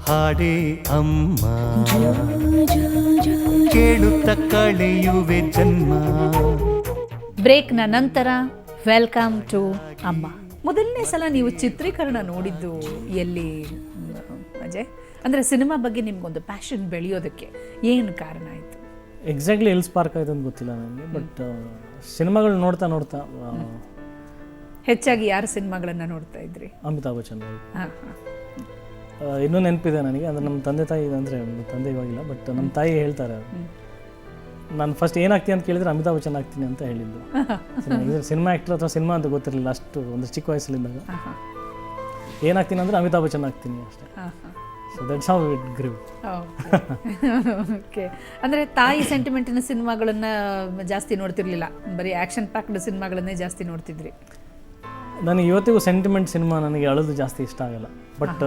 ಹಾಡೇ ಅಮ್ಮ ಕೇಳುತ್ತ ಕಳೆಯುವೆ ಜನ್ಮ. ಬ್ರೇಕ್ನ ನಂತರ ವೆಲ್ಕಮ್ ಟು ಅಮ್ಮ. ಮೊದಲನೇ ಸಲ ನೀವು ಚಿತ್ರೀಕರಣ ನೋಡಿದ್ದು ಎಲ್ಲಿ ಅಜಯ್? ಅಂದರೆ ಸಿನಿಮಾ ಬಗ್ಗೆ ನಿಮ್ಗೊಂದು ಪ್ಯಾಷನ್ ಬೆಳೆಯೋದಕ್ಕೆ ಏನು ಕಾರಣ ಆಯಿತು? ಎಕ್ಸಾಕ್ಟ್ಲಿ ಎಲ್ಲಿ ಸ್ಪಾರ್ಕ್ ಆಯಿತು ಅಂತ ಗೊತ್ತಿಲ್ಲ ನನಗೆ, ಬಟ್ ಸಿನಿಮಾಗಳು ನೋಡ್ತಾ ನೋಡ್ತಾ ಹೆಚ್ಚಾಗಿ ಯಾರ ಸಿನಿಮಾಗಳನ್ನು ನೋಡ್ತಾ ಇದ್ರಿ? ಅಮಿತಾಬ್ ಬಚ್ಚನ್ ಅವರು. ಹಾಂ ಇನ್ನೂ ನೆನಪಿದೆ ನನಗೆ, ಅಂದರೆ ನಮ್ಮ ತಂದೆ ತಾಯಿ, ಅಂದರೆ ತಂದೆ ಇವಾಗಿಲ್ಲ, ಬಟ್ ನಮ್ಮ ತಾಯಿ ಹೇಳ್ತಾರೆ, ನಾನು ಫಸ್ಟ್ ಏನಾಗ್ತೀನಿ ಅಂತ ಕೇಳಿದ್ರೆ ಅಮಿತಾಬ್ ಬಚ್ಚನ್ ಆಗ್ತೀನಿ ಅಂತ ಹೇಳಿದ್ದು. ಸಿನಿಮಾ ಆ್ಯಕ್ಟರ್ ಅಥವಾ ಸಿನಿಮಾ ಅಂತ ಗೊತ್ತಿರಲಿಲ್ಲ ಅಷ್ಟು, ಒಂದು ಚಿಕ್ಕ ವಯಸ್ಸಲ್ಲಿದ್ದಾಗ. ಏನಾಗ್ತೀನಿ ಅಂದರೆ ಅಮಿತಾಬ್ ಬಚ್ಚನ್ ಆಗ್ತೀನಿ ಅಷ್ಟೇ. So that's how it grew. Okay. ಅಂದರೆ ತಾಯಿ ಸೆಂಟಿಮೆಂಟಿನ ಸಿನಿಮಾಗಳನ್ನು ಜಾಸ್ತಿ ನೋಡ್ತಿರ್ಲಿಲ್ಲ, ಬರೀ ಆ್ಯಕ್ಷನ್ ಪ್ಯಾಕ್ಡ್ ಸಿನಿಮಾಗಳನ್ನೇ ಜಾಸ್ತಿ ನೋಡ್ತಿದ್ರಿ? ನನಗೆ ಇವತ್ತಿಗೂ ಸೆಂಟಿಮೆಂಟ್ ಸಿನಿಮಾ ನನಗೆ ಅಳೋದು ಜಾಸ್ತಿ ಇಷ್ಟ ಆಗಲ್ಲ. ಬಟ್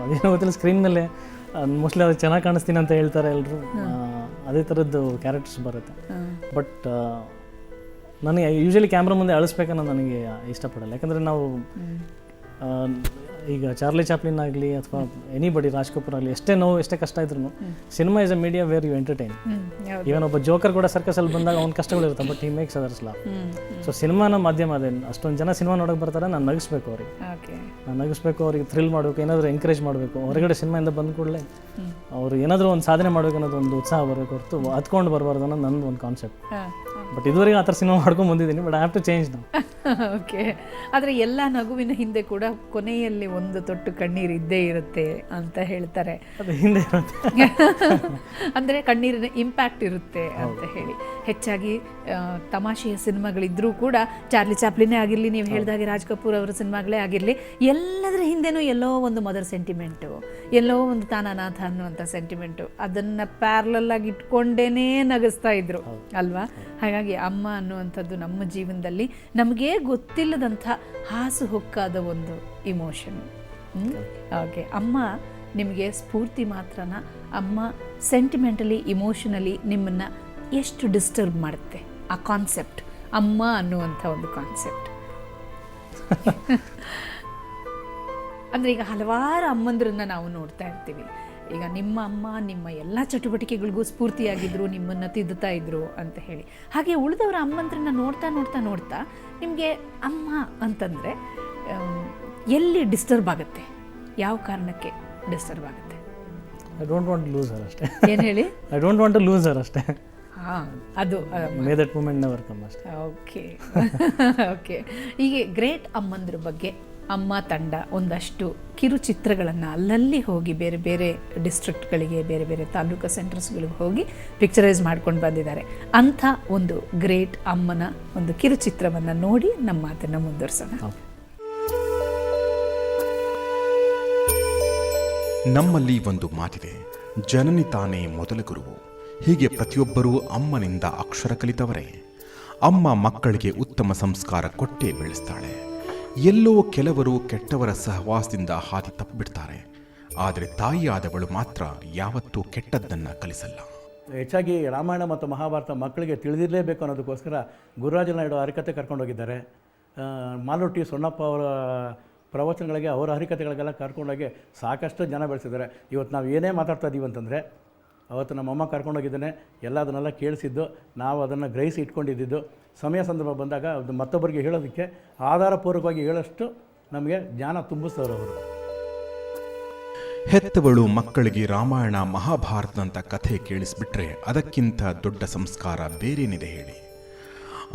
ಅದೇನೋ ಗೊತ್ತಿಲ್ಲ, ಸ್ಕ್ರೀನ್ ಮೇಲೆ ಮೋಸ್ಟ್ಲಿ ಅದು ಚೆನ್ನಾಗಿ ಕಾಣಿಸ್ತೀನಿ ಅಂತ ಹೇಳ್ತಾರೆ ಎಲ್ಲರೂ, ಅದೇ ಥರದ್ದು ಕ್ಯಾರೆಕ್ಟರ್ಸ್ ಬರುತ್ತೆ. ಬಟ್ ನನಗೆ ಯೂಶ್ವಲಿ ಕ್ಯಾಮ್ರಾ ಮುಂದೆ ಅಳಿಸ್ಬೇಕನ್ನೋ ನನಗೆ ಇಷ್ಟಪಡಲ್ಲ. ಯಾಕಂದರೆ ನಾವು ಈಗ ಚಾರ್ಲಿ ಚಾಪ್ಲಿನ್ ಆಗಲಿ ಅಥವಾ ಎನಿಬಡಿ, ರಾಜ್ ಕಪೂರ್ ಆಗಲಿ, ಎಷ್ಟೇ ನೋವು ಎಷ್ಟೇ ಕಷ್ಟ ಇದ್ರೂ cinema is a media where you entertain. ಇವನ್ ಒಬ್ಬ ಜೋಕರ್ ಕೂಡ ಸರ್ಕಸಲ್ಲಿ ಬಂದಾಗ ಅವ್ನ ಕಷ್ಟಗಳಿರುತ್ತೆ, but he makes others laugh. So ಸಿನಿಮಾನ ಮಾಧ್ಯಮ ಅದೇ. ಅಷ್ಟೊಂದು ಜನ ಸಿನಿಮಾ ನೋಡೋಕೆ ಬರ್ತಾರೆ, ನಾನು ನಗಿಸ್ಬೇಕು ಅವ್ರಿಗೆ, ನಾನು ನಗಿಸ್ಬೇಕು, ಅವ್ರಿಗೆ ಥ್ರಿಲ್ ಮಾಡಬೇಕು, ಏನಾದರೂ ಎಂಕರೇಜ್ ಮಾಡಬೇಕು. ಹೊರಗಡೆ ಸಿನಿಮಾಯಿಂದ ಬಂದ ಕೂಡಲೇ ಅವರು ಏನಾದರೂ ಒಂದು ಸಾಧನೆ ಮಾಡಬೇಕು ಅನ್ನೋದು ಒಂದು ಉತ್ಸಾಹ ಬರಬೇಕು ಹೊರತು ಹತ್ಕೊಂಡು ಬರಬಾರ್ದು ಅನ್ನೋದು ನನ್ನ ಒಂದು ಕಾನ್ಸೆಪ್ಟ್. ಬಟ್ ಇದುವರೆಗೆ ಆ ಥರ ಸಿನಿಮಾ ಮಾಡ್ಕೊಂಡು ಬಂದಿದ್ದೀನಿ, but I have to change ನಾವು. ಓಕೆ. ಆದರೆ ಎಲ್ಲ ನಗುವಿನ ಹಿಂದೆ ಕೂಡ ಕೊನೆಯಲ್ಲಿ ಒಂದು ತೊಟ್ಟು ಕಣ್ಣೀರು ಇದ್ದೇ ಇರುತ್ತೆ ಅಂತ ಹೇಳ್ತಾರೆ. ಅದು ಹಿಂದೆ ಇರುತ್ತೆ ಅಂದರೆ ಕಣ್ಣೀರಿನ ಇಂಪ್ಯಾಕ್ಟ್ ಇರುತ್ತೆ ಅಂತ ಹೇಳಿ. ಹೆಚ್ಚಾಗಿ ತಮಾಷೆಯ ಸಿನಿಮಾಗಳಿದ್ರೂ ಕೂಡ, ಚಾರ್ಲಿ ಚಾಪ್ಲಿನೇ ಆಗಿರಲಿ, ನೀವು ಹೇಳಿದಾಗೆ ರಾಜ್ ಕಪೂರ್ ಅವರ ಸಿನಿಮಾಗಳೇ ಆಗಿರಲಿ, ಎಲ್ಲದರ ಹಿಂದೆನೂ ಎಲ್ಲೋ ಒಂದು ಮದರ್ ಸೆಂಟಿಮೆಂಟು, ಎಲ್ಲೋ ಒಂದು ತಾನಾನಾಥ ಅನ್ನುವಂಥ ಸೆಂಟಿಮೆಂಟು, ಅದನ್ನು ಪ್ಯಾರಲಲ್ ಆಗಿ ಇಟ್ಕೊಂಡೇನೇ ನಗಿಸ್ತಾ ಇದ್ರು ಅಲ್ವಾ? ಹಾಗಾಗಿ ಅಮ್ಮ ಅನ್ನುವಂಥದ್ದು ನಮ್ಮ ಜೀವನದಲ್ಲಿ ನಮಗೇ ಗೊತ್ತಿಲ್ಲದಂಥ ಹಾಸು ಹೊಕ್ಕಾದ ಒಂದು ಇಮೋಷನ್. ಓಕೆ. ಅಮ್ಮ ನಿಮಗೆ ಸ್ಫೂರ್ತಿ ಮಾತ್ರನ? ಅಮ್ಮ ಸೆಂಟಿಮೆಂಟಲಿ, ಇಮೋಷನಲಿ ನಿಮ್ಮನ್ನು ಎಷ್ಟು ಡಿಸ್ಟರ್ಬ್ ಮಾಡುತ್ತೆ ಆ ಕಾನ್ಸೆಪ್ಟ್, ಅಮ್ಮ ಅನ್ನುವಂಥ ಒಂದು ಕಾನ್ಸೆಪ್ಟ್? ಅಂದರೆ ಈಗ ಹಲವಾರು ಅಮ್ಮಂದ್ರನ್ನ ನಾವು ನೋಡ್ತಾ ಇರ್ತೀವಿ. ಈಗ ನಿಮ್ಮ ಅಮ್ಮ ನಿಮ್ಮ ಎಲ್ಲ ಚಟುವಟಿಕೆಗಳಿಗೂ ಸ್ಫೂರ್ತಿಯಾಗಿದ್ದರು, ನಿಮ್ಮನ್ನು ತಿದ್ದುತ್ತಾ ಇದ್ರು ಅಂತ ಹೇಳಿ. ಹಾಗೆ ಉಳಿದವರ ಅಮ್ಮಂದ್ರನ್ನ ನೋಡ್ತಾ ನೋಡ್ತಾ ನೋಡ್ತಾ ನಿಮಗೆ ಅಮ್ಮ ಅಂತಂದರೆ ಎಲ್ಲಿ ಡಿಸ್ಟರ್ಬ್ ಆಗುತ್ತೆ? ಯಾವ ಕಾರಣಕ್ಕೆ ಡಿಸ್ಟರ್ಬ್ ಆಗುತ್ತೆ? I don't want to lose her ಅಷ್ಟೇ. ಏನು ಹೇಳಿ? I don't want to lose her ಅಷ್ಟೇ. ಹಾಂ, ಅದು may that moment never come ಅಷ್ಟೇ. ಓಕೆ. ಓಕೆ. ಹೀಗೆ ಗ್ರೇಟ್ ಅಮ್ಮಂದ್ರ ಬಗ್ಗೆ ಅಮ್ಮ ತಂಡ ಒಂದಷ್ಟು ಕಿರುಚಿತ್ರಗಳನ್ನು ಅಲ್ಲಲ್ಲಿ ಹೋಗಿ ಬೇರೆ ಬೇರೆ ಡಿಸ್ಟ್ರಿಕ್ಟ್ಗಳಿಗೆ, ಬೇರೆ ಬೇರೆ ತಾಲೂಕು ಸೆಂಟರ್ಸ್ಗಳಿಗೆ ಹೋಗಿ ಪಿಕ್ಚರೈಸ್ ಮಾಡ್ಕೊಂಡು ಬಂದಿದ್ದಾರೆ. ಅಂಥ ಒಂದು ಗ್ರೇಟ್ ಅಮ್ಮನ ಒಂದು ಕಿರುಚಿತ್ರವನ್ನು ನೋಡಿ ನಮ್ಮ ಮಾತನ್ನು ಮುಂದುವರಿಸೋಣ. ನಮ್ಮಲ್ಲಿ ಒಂದು ಮಾತಿದೆ, ಜನನಿ ತಾನೇ ಮೊದಲ ಗುರುವು. ಹೀಗೆ ಪ್ರತಿಯೊಬ್ಬರೂ ಅಮ್ಮನಿಂದ ಅಕ್ಷರ ಕಲಿತವರೇ. ಅಮ್ಮ ಮಕ್ಕಳಿಗೆ ಉತ್ತಮ ಸಂಸ್ಕಾರ ಕೊಟ್ಟೇ ಬೆಳೆಸ್ತಾಳೆ. ಎಲ್ಲೋ ಕೆಲವರು ಕೆಟ್ಟವರ ಸಹವಾಸದಿಂದ ಹಾದಿ ತಪ್ಪಿಬಿಡ್ತಾರೆ, ಆದರೆ ತಾಯಿಯಾದವಳು ಮಾತ್ರ ಯಾವತ್ತೂ ಕೆಟ್ಟದ್ದನ್ನು ಕಲಿಸಲ್ಲ. ಹೆಚ್ಚಾಗಿ ರಾಮಾಯಣ ಮತ್ತು ಮಹಾಭಾರತ ಮಕ್ಕಳಿಗೆ ತಿಳಿದಿರಲೇಬೇಕು ಅನ್ನೋದಕ್ಕೋಸ್ಕರ ಗುರುರಾಜ ನಾಯ್ಡು ಹರಿಕತೆ ಕರ್ಕೊಂಡೋಗಿದ್ದಾರೆ. ಮಾಲೂಟಿ ಸೊಣ್ಣಪ್ಪ ಅವರ ಪ್ರವಚನಗಳಿಗೆ, ಅವರ ಹರಿಕತೆಗಳಿಗೆಲ್ಲ ಕರ್ಕೊಂಡೋಗಿ ಸಾಕಷ್ಟು ಜನ ಬೆಳೆಸಿದ್ದಾರೆ. ಇವತ್ತು ನಾವು ಏನೇ ಮಾತಾಡ್ತಾ ಇದ್ದೀವಿ ಅಂತಂದರೆ, ಅವತ್ತು ನಮ್ಮಮ್ಮ ಕರ್ಕೊಂಡೋಗಿದ್ದಾನೆ, ಎಲ್ಲ ಅದನ್ನೆಲ್ಲ ಕೇಳಿಸಿದ್ದು, ನಾವು ಅದನ್ನು ಗ್ರಹಿಸಿ ಇಟ್ಕೊಂಡಿದ್ದು. ಸಮಯ ಸಂದರ್ಭ ಬಂದಾಗ ಅದು ಮತ್ತೊಬ್ಬರಿಗೆ ಹೇಳೋದಕ್ಕೆ ಆಧಾರಪೂರ್ವಕವಾಗಿ ಹೇಳೋಷ್ಟು ನಮಗೆ ಜ್ಞಾನ ತುಂಬಿಸ್ತವ್ರು ಅವರು. ಹೆತ್ತವಳು ಮಕ್ಕಳಿಗೆ ರಾಮಾಯಣ ಮಹಾಭಾರತದಂಥ ಕಥೆ ಕೇಳಿಸ್ಬಿಟ್ರೆ ಅದಕ್ಕಿಂತ ದೊಡ್ಡ ಸಂಸ್ಕಾರ ಬೇರೇನಿದೆ ಹೇಳಿ.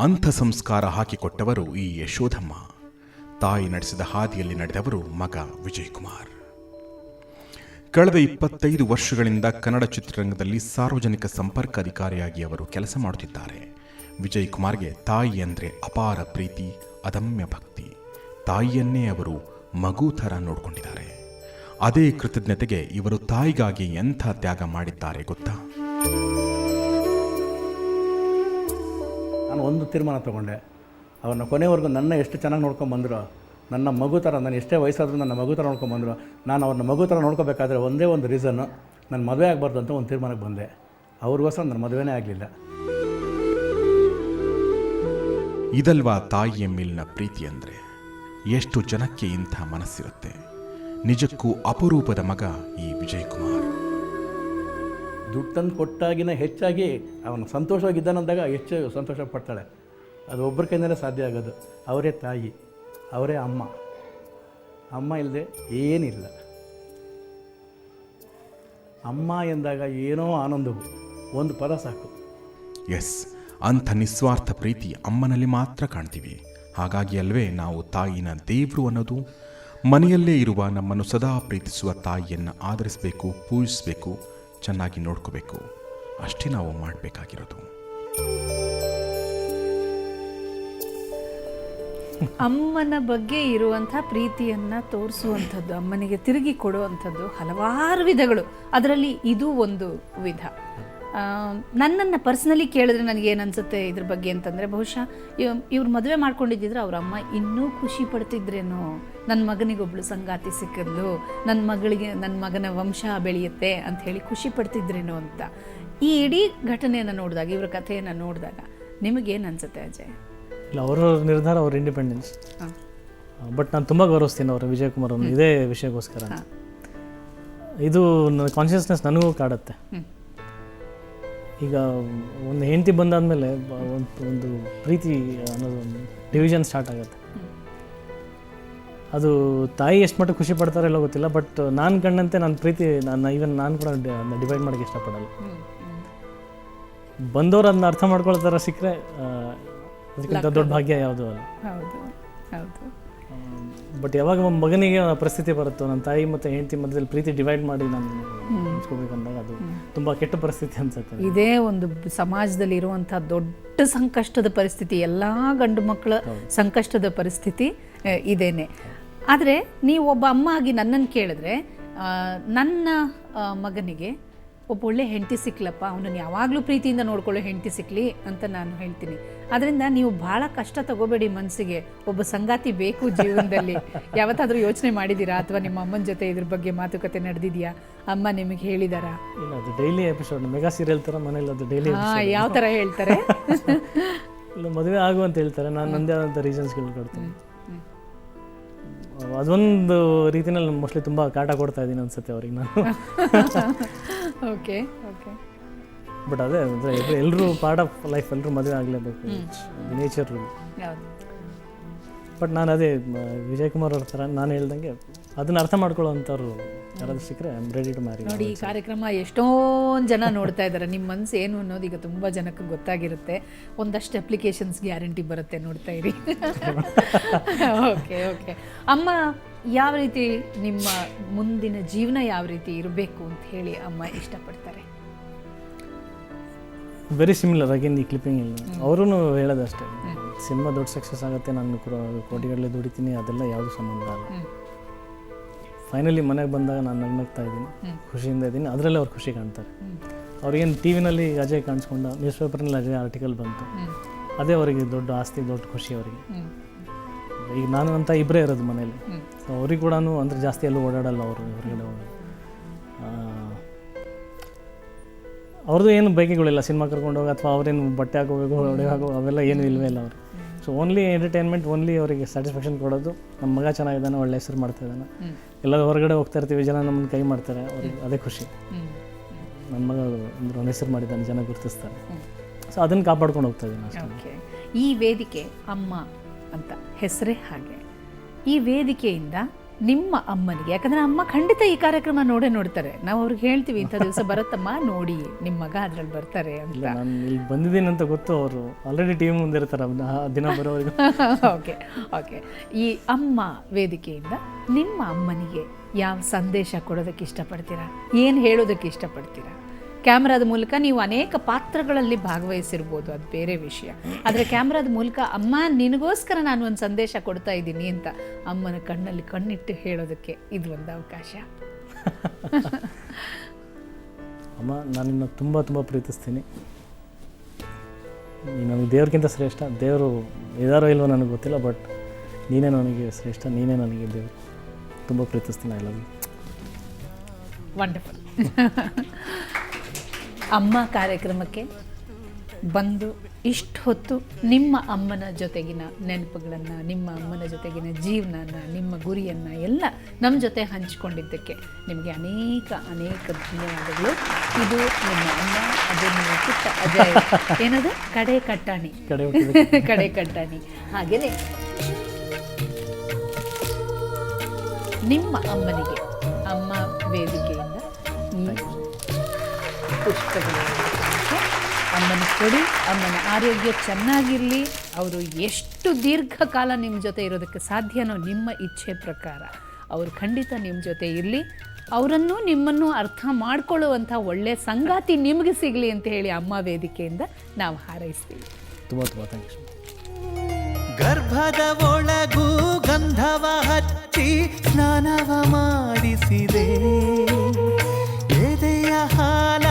ಅಂಥ ಸಂಸ್ಕಾರ ಹಾಕಿಕೊಟ್ಟವರು ಈ ಯಶೋಧಮ್ಮ. ತಾಯಿ ನಡೆಸಿದ ಹಾದಿಯಲ್ಲಿ ನಡೆದವರು ಮಗ ವಿಜಯ್ ಕುಮಾರ್. ಕಳೆದ 25 ವರ್ಷಗಳಿಂದ ಕನ್ನಡ ಚಿತ್ರರಂಗದಲ್ಲಿ ಸಾರ್ವಜನಿಕ ಸಂಪರ್ಕ ಅಧಿಕಾರಿಯಾಗಿ ಅವರು ಕೆಲಸ ಮಾಡುತ್ತಿದ್ದಾರೆ. ವಿಜಯ್ ಕುಮಾರ್ಗೆ ತಾಯಿ ಅಂದರೆ ಅಪಾರ ಪ್ರೀತಿ, ಅದಮ್ಯ ಭಕ್ತಿ. ತಾಯಿಯನ್ನೇ ಅವರು ಮಗು ಥರ ನೋಡಿಕೊಂಡಿದ್ದಾರೆ. ಅದೇ ಕೃತಜ್ಞತೆಗೆ ಇವರು ತಾಯಿಗಾಗಿ ಎಂಥ ತ್ಯಾಗ ಮಾಡಿದ್ದಾರೆ ಗೊತ್ತಾ? ನಾನು ಒಂದು ತೀರ್ಮಾನ ತಗೊಂಡೆ, ಅವ್ರನ್ನ ಕೊನೆವರೆಗೂ ನನ್ನ ಎಷ್ಟು ಚೆನ್ನಾಗಿ ನೋಡ್ಕೊಂಬಂದ್ರು, ನನ್ನ ಮಗು ಥರ, ನಾನು ಎಷ್ಟೇ ವಯಸ್ಸಾದರೂ ನನ್ನ ಮಗು ಥರ ನೋಡ್ಕೊಂಬಂದರು. ನಾನು ಅವ್ರನ್ನ ಮಗು ಥರ ನೋಡ್ಕೋಬೇಕಾದ್ರೆ ಒಂದೇ ಒಂದು ರೀಸನ್ನು, ನಾನು ಮದುವೆ ಆಗಬಾರ್ದು ಅಂತ ಒಂದು ತೀರ್ಮಾನಕ್ಕೆ ಬಂದೆ. ಅವ್ರಿಗೋಸ್ಕರ ನನ್ನ ಮದುವೆನೇ ಆಗಲಿಲ್ಲ. ಇದಲ್ವಾ ತಾಯಿಯ ಮೇಲಿನ ಪ್ರೀತಿ ಅಂದರೆ? ಎಷ್ಟು ಜನಕ್ಕೆ ಇಂಥ ಮನಸ್ಸಿರುತ್ತೆ. ನಿಜಕ್ಕೂ ಅಪರೂಪದ ಮಗ ಈ ವಿಜಯ್ ಕುಮಾರ್. ದುಡ್ಡು ತಂದು ಕೊಟ್ಟಾಗಿನ ಹೆಚ್ಚಾಗಿ ಅವನು ಸಂತೋಷವಾಗಿದ್ದಾನಂದಾಗ ಹೆಚ್ಚು ಸಂತೋಷ ಪಡ್ತಾಳೆ. ಅದು ಒಬ್ಬರ ಕೈಯಿಂದಲೇ ಸಾಧ್ಯ ಆಗೋದು. ಅವರೇ ತಾಯಿ, ಅವರೇ ಅಮ್ಮ. ಅಮ್ಮ ಇಲ್ಲದೆ ಏನಿಲ್ಲ. ಅಮ್ಮ ಎಂದಾಗ ಏನೋ ಆನಂದವು, ಒಂದು ಪದ ಸಾಕು. ಎಸ್, ಅಂಥ ನಿಸ್ವಾರ್ಥ ಪ್ರೀತಿ ಅಮ್ಮನಲ್ಲಿ ಮಾತ್ರ ಕಾಣ್ತೀವಿ. ಹಾಗಾಗಿ ಅಲ್ವೇ ನಾವು ತಾಯಿನ ದೇವರು ಅನ್ನೋದು. ಮನೆಯಲ್ಲೇ ಇರುವ ನಮ್ಮನ್ನು ಸದಾ ಪ್ರೀತಿಸುವ ತಾಯಿಯನ್ನು ಆದರಿಸಬೇಕು, ಪೂಜಿಸಬೇಕು, ಚೆನ್ನಾಗಿ ನೋಡ್ಕೋಬೇಕು. ಅಷ್ಟೇ ನಾವು ಮಾಡಬೇಕಾಗಿರೋದು. ಅಮ್ಮನ ಬಗ್ಗೆ ಇರುವಂಥ ಪ್ರೀತಿಯನ್ನು ತೋರಿಸುವಂಥದ್ದು, ಅಮ್ಮನಿಗೆ ತಿರುಗಿ ಕೊಡುವಂಥದ್ದು ಹಲವಾರು ವಿಧಗಳು. ಅದರಲ್ಲಿ ಇದು ಒಂದು ವಿಧ. ನನ್ನನ್ನು ಪರ್ಸ್ನಲಿ ಕೇಳಿದ್ರೆ ನನಗೇನು ಅನಿಸುತ್ತೆ ಇದ್ರ ಬಗ್ಗೆ ಅಂತಂದರೆ, ಬಹುಶಃ ಇವ್ರು ಮದುವೆ ಮಾಡ್ಕೊಂಡಿದ್ದಿದ್ರೆ ಅವ್ರ ಅಮ್ಮ ಇನ್ನೂ ಖುಷಿ ಪಡ್ತಿದ್ರೇನೋ, ನನ್ನ ಮಗನಿಗೊಬ್ಳು ಸಂಗಾತಿ ಸಿಕ್ಕಿದ್ಲು, ನನ್ನ ಮಗನ ವಂಶ ಬೆಳೆಯುತ್ತೆ ಅಂತ ಹೇಳಿ ಖುಷಿ ಪಡ್ತಿದ್ರೇನೋ ಅಂತ. ಈ ಇಡೀ ಘಟನೆಯನ್ನು ನೋಡಿದಾಗ, ಇವ್ರ ಕಥೆಯನ್ನು ನೋಡಿದಾಗ ನಿಮಗೇನು ಅನಿಸುತ್ತೆ ಅಜಯ್? ಇಲ್ಲ, ಅವರ ನಿರ್ಧಾರ, ಅವ್ರ ಇಂಡಿಪೆಂಡೆನ್ಸ್. ಬಟ್ ನಾನು ತುಂಬ ಗೌರವಿಸ್ತೀನಿ ಅವರು ವಿಜಯ್ ಕುಮಾರ್ ಅವ್ರನ್ನ ಇದೇ ವಿಷಯಕ್ಕೋಸ್ಕರ. ಇದು ನನ್ನ ಕಾನ್ಷಿಯಸ್ನೆಸ್ ನನಗೂ ಕಾಡುತ್ತೆ. ಈಗ ಒಂದು ಹೆಂಡತಿ ಬಂದಾದಮೇಲೆ ಒಂದು ಪ್ರೀತಿ ಅನ್ನೋದು ಒಂದು ಡಿವಿಷನ್ ಸ್ಟಾರ್ಟ್ ಆಗುತ್ತೆ. ಅದು ತಾಯಿ ಎಷ್ಟು ಮಟ್ಟ ಖುಷಿ ಪಡ್ತಾರೋ ಎಲ್ಲೋ ಗೊತ್ತಿಲ್ಲ, ಬಟ್ ನಾನು ಕಂಡಂತೆ ನನ್ನ ಪ್ರೀತಿ ನಾನು ಕೂಡ ಡಿವೈಡ್ ಮಾಡೋಕ್ಕೆ ಇಷ್ಟಪಡಲ್ಲ. ಬಂದವರು ಅದನ್ನ ಅರ್ಥ ಮಾಡ್ಕೊಳ್ತಾರ ಸಿಕ್ಕರೆ ಅದಕ್ಕಿಂತ ದೊಡ್ಡ ಭಾಗ್ಯ ಯಾವುದೂ ಅಲ್ಲ. ಬಟ್ ಯಾವಾಗ ಮಗನಿಗೆ ಪರಿಸ್ಥಿತಿ ಬರುತ್ತೋ, ನನ್ನ ತಾಯಿ ಮತ್ತು ಹೆಂಡತಿ ಮಧ್ಯದಲ್ಲಿ ಪ್ರೀತಿ ಡಿವೈಡ್ ಮಾಡಿ ನಾನು ಹಂಚ್ಕೋಬೇಕಂದಾಗ ಅದು ತುಂಬ ಕೆಟ್ಟ ಪರಿಸ್ಥಿತಿ ಅನ್ಸುತ್ತೆ. ಇದೇ ಒಂದು ಸಮಾಜದಲ್ಲಿ ಇರುವಂಥ ದೊಡ್ಡ ಸಂಕಷ್ಟದ ಪರಿಸ್ಥಿತಿ, ಎಲ್ಲ ಗಂಡು ಮಕ್ಕಳ ಸಂಕಷ್ಟದ ಪರಿಸ್ಥಿತಿ ಇದೇನೆ. ಆದರೆ ನೀವು ಒಬ್ಬ ಅಮ್ಮ ಆಗಿ ನನ್ನನ್ನು ಕೇಳಿದ್ರೆ, ನನ್ನ ಮಗನಿಗೆ ಒಬ್ಬ ಒಳ್ಳೆ ಹೆಂಡತಿ ಸಿಕ್ಲಪ್ಪ, ಅವನನ್ನು ಯಾವಾಗಲೂ ಪ್ರೀತಿಯಿಂದ ನೋಡ್ಕೊಳ್ಳೋ ಹೆಂಡತಿ ಸಿಕ್ಕಲಿ ಅಂತ ನಾನು ಹೇಳ್ತೀನಿ. ಅದರಿಂದ ನೀವು ಭಾಳ ಕಷ್ಟ ತಗೋಬೇಡಿ ಮನಸ್ಸಿಗೆ. ಒಬ್ಬ ಸಂಗಾತಿ ಬೇಕು ಜೀವನದಲ್ಲಿ. ಯಾವತ್ತಾದರೂ ಯೋಚನೆ ಮಾಡಿದ್ದೀರಾ, ಅಥವಾ ನಿಮ್ಮ ಅಮ್ಮನ ಜೊತೆ ಇದ್ರ ಬಗ್ಗೆ ಮಾತುಕತೆ ನಡೆದಿದೆಯಾ? ಅಮ್ಮ ನಿಮಗೆ ಹೇಳಿದಾರಾ? ಇಲ್ಲ, ಅದು ಡೈಲಿ ಎಪಿಸೋಡ್, ಮೆಗಾ ಸೀರಿಯಲ್ ಥರ ಮನೇಲಿ ಅದು ಡೈಲಿ. ಯಾವ ಥರ ಹೇಳ್ತಾರೆ? ಇಲ್ಲ, ಮದುವೆ ಆಗು ಅಂತ ಹೇಳ್ತಾರೆ, ನಾನು ನನ್ನದೇ ಆದಂಥ ರೀಸನ್ಸ್ಗಳು ಕೊಡ್ತೀನಿ. ಅದೊಂದು ರೀತಿಯಲ್ಲಿ ಮೋಸ್ಟ್ಲಿ ತುಂಬ ಕಾಟ ಕೊಡ್ತಾ ಇದ್ದೀನಿ ಅನ್ಸುತ್ತೆ ಅವ್ರಿಗೆ ನಾನು. Okay okay. ಬಟ್ ಅದೇ ಅಂದರೆ ಎಲ್ಲರೂ ಪಾರ್ಟ್ ಆಫ್ ಲೈಫ್, ಎಲ್ಲರೂ ಮದುವೆ ಆಗಲೇಬೇಕು, ನೇಚರ್. ಬಟ್ ನಾನು ಅದೇ ವಿಜಯ್ ಕುಮಾರ್ ಅವ್ರ ಥರ ನಾನು ಹೇಳ್ದಂಗೆ ಅದನ್ನ ಅರ್ಥ ಮಾಡ್ಕೊಳ್ಳೋವಂಥವ್ರು ಯಾರಾದ್ರೂ ಸಿಕ್ಕರೆ I am ready to marry. ನೋಡಿ, ಈ ಕಾರ್ಯಕ್ರಮ ಎಷ್ಟೊಂದು ಜನ ನೋಡ್ತಾ ಇದ್ದಾರೆ. ನಿಮ್ಮ ಮನಸ್ಸು ಏನು ಅನ್ನೋದು ಈಗ ತುಂಬ ಜನಕ್ಕೆ ಗೊತ್ತಾಗಿರುತ್ತೆ. ಒಂದಷ್ಟು ಅಪ್ಲಿಕೇಶನ್ಸ್ ಗ್ಯಾರಂಟಿ ಬರುತ್ತೆ, ನೋಡ್ತಾ ಇರಿ. Okay okay. ಅಮ್ಮ ಯಾವ ರೀತಿ, ನಿಮ್ಮ ಮುಂದಿನ ಜೀವನ ಯಾವ ರೀತಿ ಇರಬೇಕು ಅಂತ ಹೇಳಿ ಅಮ್ಮ ಇಷ್ಟಪಡ್ತಾರೆ? ವೆರಿ ಸಿಮಿಲರ್ ಅಗೇನ್ ಈ ಕ್ಲಿಪ್ಪಿಂಗ್ ಇಲ್ಲ, ಅವರೂ ಹೇಳೋದಷ್ಟೇ, ಸಿನಿಮಾ ದೊಡ್ಡ ಸಕ್ಸಸ್ ಆಗುತ್ತೆ, ನಾನು ಕೋಟಿಗಟ್ಟಲೆ ದುಡಿತೀನಿ, ಅದೆಲ್ಲ ಯಾವುದು ಸಂಬಂಧ ಅಲ್ಲ. ಫೈನಲಿ ಮನೆಗೆ ಬಂದಾಗ ನಾನು ನಗ್ನಗ್ತಾ ಇದ್ದೀನಿ, ಖುಷಿಯಿಂದ ಇದ್ದೀನಿ, ಅದರಲ್ಲೇ ಅವ್ರು ಖುಷಿ ಕಾಣ್ತಾರೆ. ಅವ್ರಿಗೇನು ಟಿ ವಿನಲ್ಲಿ ಅಜಯ್ ಕಾಣಿಸ್ಕೊಂಡ, ನ್ಯೂಸ್ ಪೇಪರ್ನಲ್ಲಿ ಅಜಯ್ ಆರ್ಟಿಕಲ್ ಬಂತು, ಅದೇ ಅವರಿಗೆ ದೊಡ್ಡ ಆಸ್ತಿ, ದೊಡ್ಡ ಖುಷಿ ಅವರಿಗೆ. ಈಗ ನಾನು ಅಂತ ಇಬ್ಬರೇ ಇರೋದು ಮನೇಲಿ, ಸೊ ಅವ್ರಿಗೆ ಕೂಡ ಅಂದರೆ ಜಾಸ್ತಿ ಎಲ್ಲೂ ಓಡಾಡಲ್ಲ ಅವರು, ಹೊರಗಡೆ ಹೋಗೋದು. ಅವ್ರದ್ದು ಏನು ಬೈಕಿಗಳಿಲ್ಲ, ಸಿನಿಮಾ ಕರ್ಕೊಂಡು ಹೋಗಿ ಅಥವಾ ಅವ್ರೇನು ಬಟ್ಟೆ ಹಾಕೋಬೇಕು, ಹೊಡೆ ಹಾಕೋ, ಅವೆಲ್ಲ ಏನೂ ಇಲ್ಲವೇ ಇಲ್ಲ ಅವ್ರಿಗೆ. ಸೊ ಓನ್ಲಿ ಎಂಟರ್ಟೈನ್ಮೆಂಟ್, ಓನ್ಲಿ ಅವರಿಗೆ ಸ್ಯಾಟಿಸ್ಫ್ಯಾಕ್ಷನ್ ಕೊಡೋದು. ನಮ್ಮ ಮಗ ಚೆನ್ನಾಗಿದ್ದಾನೆ, ಒಳ್ಳೆ ಹೆಸರು ಮಾಡ್ತಾ ಇದ್ದಾನೆ, ಎಲ್ಲ ಹೊರಗಡೆ ಹೋಗ್ತಾ ಇರ್ತೀವಿ, ಜನ ನಮ್ಮನ್ನು ಕೈ ಮಾಡ್ತಾರೆ, ಅವ್ರಿಗೆ ಅದೇ ಖುಷಿ. ನನ್ನ ಮಗ ಅಂದ್ರೆ ಒಂದು ಹೆಸರು ಮಾಡಿದ್ದಾನೆ, ಜನ ಗುರುತಿಸ್ತಾರೆ. ಸೊ ಅದನ್ನು ಕಾಪಾಡ್ಕೊಂಡು ಹೋಗ್ತಾ ಇದ್ದೀನಿ ಅಷ್ಟೇ. ಈ ವೇದಿಕೆ ಅಮ್ಮ ಅಂತ ಹೆಸರೇ ಹಾಗೆ. ಈ ವೇದಿಕೆಯಿಂದ ನಿಮ್ಮ ಅಮ್ಮನಿಗೆ, ಯಾಕಂದರೆ ಅಮ್ಮ ಖಂಡಿತ ಈ ಕಾರ್ಯಕ್ರಮ ನೋಡ್ತಾರೆ, ನಾವು ಅವ್ರಿಗೆ ಹೇಳ್ತೀವಿ ಇಂಥ ದಿವಸ ಬರುತ್ತಮ್ಮ ನೋಡಿ, ನಿಮ್ಮ ಮಗ ಅದ್ರಲ್ಲಿ ಬರ್ತಾರೆ ಅಂತ. ನಾನು ಇಲ್ಲಿ ಬಂದಿದ್ದೀನಿ ಅಂತ ಗೊತ್ತು, ಅವರು ಆಲ್ರೆಡಿ ಟಿ ವಿ ಮುಂದೆ ಇರ್ತಾರೆ ದಿನ ಬರೋವರೆಗೂ. Okay okay. ಈ ಅಮ್ಮ ವೇದಿಕೆಯಿಂದ ನಿಮ್ಮ ಅಮ್ಮನಿಗೆ ಯಾವ ಸಂದೇಶ ಕೊಡೋದಕ್ಕೆ ಇಷ್ಟಪಡ್ತೀರಾ? ಏನು ಹೇಳೋದಕ್ಕೆ ಇಷ್ಟಪಡ್ತೀರಾ? ಕ್ಯಾಮ್ರಾದ ಮೂಲಕ ನೀವು ಅನೇಕ ಪಾತ್ರಗಳಲ್ಲಿ ಭಾಗವಹಿಸಿರ್ಬೋದು, ಅದು ಬೇರೆ ವಿಷಯ. ಆದರೆ ಕ್ಯಾಮ್ರಾದ ಮೂಲಕ ಅಮ್ಮ ನಿನಗೋಸ್ಕರ ನಾನು ಒಂದು ಸಂದೇಶ ಕೊಡ್ತಾ ಇದ್ದೀನಿ ಅಂತ ಅಮ್ಮನ ಕಣ್ಣಲ್ಲಿ ಕಣ್ಣಿಟ್ಟು ಹೇಳೋದಕ್ಕೆ ಇದು ಒಂದು ಅವಕಾಶ. ಅಮ್ಮ, ನಾನು ನಿನ್ನ ತುಂಬ ತುಂಬ ಪ್ರೀತಿಸ್ತೀನಿ. ನನಗೆ ದೇವ್ರಿಗಿಂತ ಶ್ರೇಷ್ಠ. ದೇವರು ಇದಾರೋ ಇಲ್ವೋ ನನಗೆ ಗೊತ್ತಿಲ್ಲ, ಬಟ್ ನೀನೇ ನನಗೆ ಶ್ರೇಷ್ಠ, ನೀನೇ ನನಗೆ ದೇವರು. ತುಂಬ ಪ್ರೀತಿಸ್ತೀನಿ. I love you. ವಂಡರ್ಫುಲ್. ಅಮ್ಮ ಕಾರ್ಯಕ್ರಮಕ್ಕೆ ಬಂದು ಇಷ್ಟು ಹೊತ್ತು ನಿಮ್ಮ ಅಮ್ಮನ ಜೊತೆಗಿನ ನೆನಪುಗಳನ್ನು, ನಿಮ್ಮ ಅಮ್ಮನ ಜೊತೆಗಿನ ಜೀವನನ, ನಿಮ್ಮ ಗುರಿಯನ್ನು ಎಲ್ಲ ನಮ್ಮ ಜೊತೆ ಹಂಚಿಕೊಂಡಿದ್ದಕ್ಕೆ ನಿಮಗೆ ಅನೇಕ ಧನ್ಯವಾದಗಳು. ಇದು ನಿಮ್ಮ ಅಮ್ಮ, ಅದು ನಿಮ್ಮ ಪುಟ್ಟ ಅಜಯ್, ಏನದು ಕಡೆ ಕಟ್ಟಾಣಿ ಕಡೆ ಕಟ್ಟಾಣಿ. ಹಾಗೆಯೇ ನಿಮ್ಮ ಅಮ್ಮನಿಗೆ ಅಮ್ಮ ವೇದಿಕೆಯಿಂದ ಈ ಪುಷ್ಪಗಳು ಅಮ್ಮನ ಕೊಡಿ. ಅಮ್ಮನ ಆರೋಗ್ಯ ಚೆನ್ನಾಗಿರಲಿ. ಅವರು ಎಷ್ಟು ದೀರ್ಘಕಾಲ ನಿಮ್ಮ ಜೊತೆ ಇರೋದಕ್ಕೆ ಸಾಧ್ಯನೋ ನಿಮ್ಮ ಇಚ್ಛೆ ಪ್ರಕಾರ ಅವರು ಖಂಡಿತ ನಿಮ್ಮ ಜೊತೆ ಇರಲಿ. ಅವರನ್ನು ನಿಮ್ಮನ್ನು ಅರ್ಥ ಮಾಡಿಕೊಳ್ಳುವಂಥ ಒಳ್ಳೆಯ ಸಂಗಾತಿ ನಿಮಗೆ ಸಿಗಲಿ ಅಂತ ಹೇಳಿ ಅಮ್ಮ ವೇದಿಕೆಯಿಂದ ನಾವು ಹಾರೈಸ್ತೀವಿ. ತುಂಬ ಥ್ಯಾಂಕ್ಸ್. ಗರ್ಭದ ಒಳಗೂ ಗಂಧವ ಹಚ್ಚಿ ಸ್ನಾನವ ಮಾಡಿಸಿದೆ, ಎದೆಯ ಹಾಲ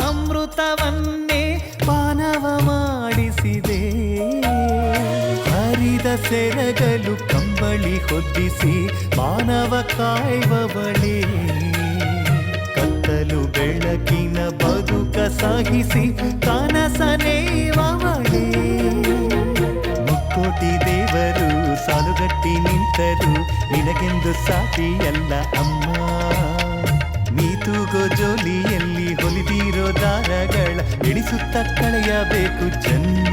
ಅಮೃತವನ್ನೇ ಪಾನವ ಮಾಡಿಸಿದೆ, ಹರಿದ ಸೆರಗಲು ಕಂಬಳಿ ಹೊದ್ದಿಸಿ ಮಾನವ ಕಾಯುವವಳೇ, ಕತ್ತಲು ಬೆಳಕಿನ ಬದುಕ ಸಾಗಿಸಿ ಕನಸನೇವವಳೇ, ಮುಕ್ಕೋಟಿ ದೇವರು ಸಾಲುಗಟ್ಟಿ ನಿಂತರು ನಿನಗೆಂದು ಸಾಟಿಯಲ್ಲ ಅಮ್ಮ, ನೀ ತೂಗೋ ಜೋಲಿಯಲ್ಲಿ ಹೊಲಿದಿರೋ ದಾರಗಳ ಇಳಿಸುತ್ತ ಕಳೆಯಬೇಕು ಜನ್ಮ.